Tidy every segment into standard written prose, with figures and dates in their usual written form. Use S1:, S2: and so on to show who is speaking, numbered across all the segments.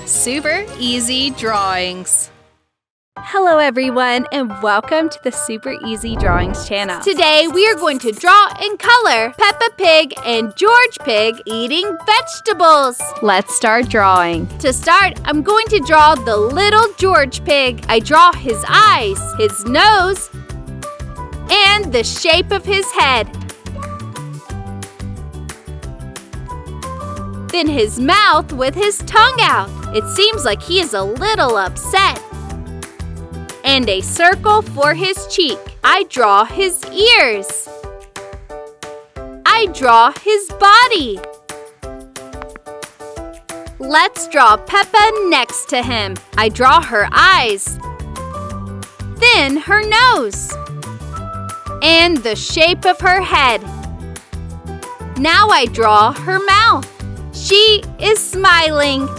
S1: Super Easy Drawings.
S2: Hello everyone, and welcome to the Super Easy Drawings channel.
S3: Today we are going to draw and color Peppa Pig and George Pig eating vegetables.
S2: Let's start drawing.
S3: To start, I'm going to draw the little George Pig. I draw his eyes, his nose, and the shape of his head. Then his mouth with his tongue out. It seems like he is a little upset. And a circle for his cheek. I draw his ears. I draw his body. Let's draw Peppa next to him. I draw her eyes. Then her nose. And the shape of her head. Now I draw her mouth. She is smiling.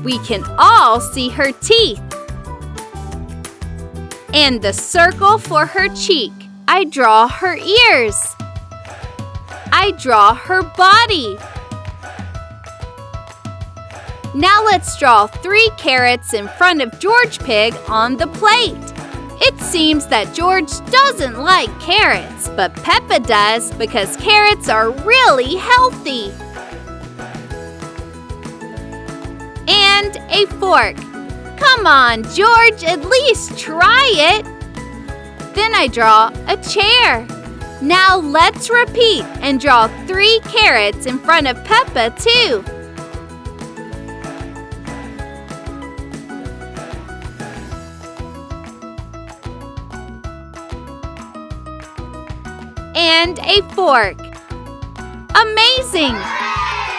S3: We can all see her teeth. And the circle for her cheek. I draw her ears. I draw her body. Now let's draw 3 carrots in front of George Pig on the plate. It seems that George doesn't like carrots, but Peppa does because carrots are really healthy. And a fork. Come on, George, at least try it. Then I draw a chair. Now let's repeat and draw 3 carrots in front of Peppa too. And a fork. Amazing!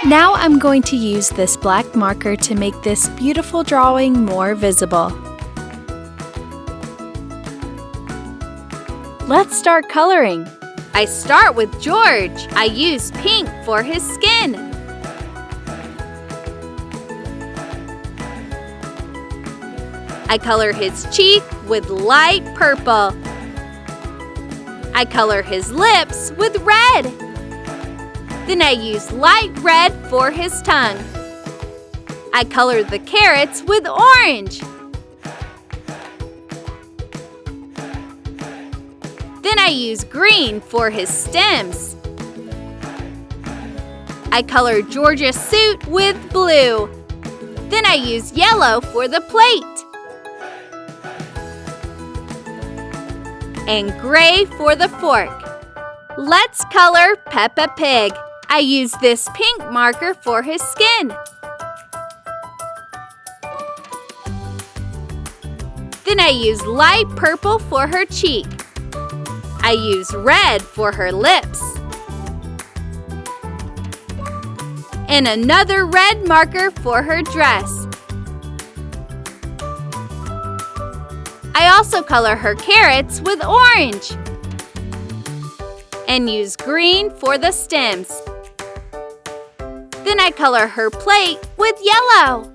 S2: Now I'm going to use this black marker to make this beautiful drawing more visible. Let's start coloring.
S3: I start with George. I use pink for his skin. I color his cheek with light purple. I color his lips with red. Then I use light red for his tongue. I color the carrots with orange. Then I use green for his stems. I color George's suit with blue. Then I use yellow for the plate. And gray for the fork. Let's color Peppa Pig. I use this pink marker for his skin. Then I use light purple for her cheek. I use red for her lips. And another red marker for her dress. I also color her carrots with orange. And use green for the stems. Then I color her plate with yellow.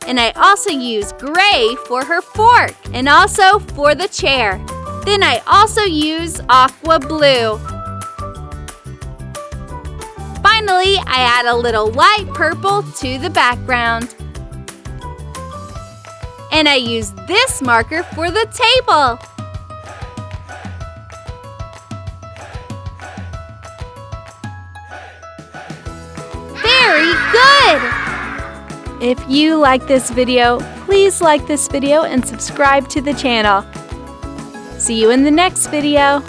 S3: And I also use gray for her fork and also for the chair. Then I also use aqua blue. Finally, I add a little light purple to the background. And I use this marker for the table. Very good!
S2: If you like this video, please like this video and subscribe to the channel. See you in the next video.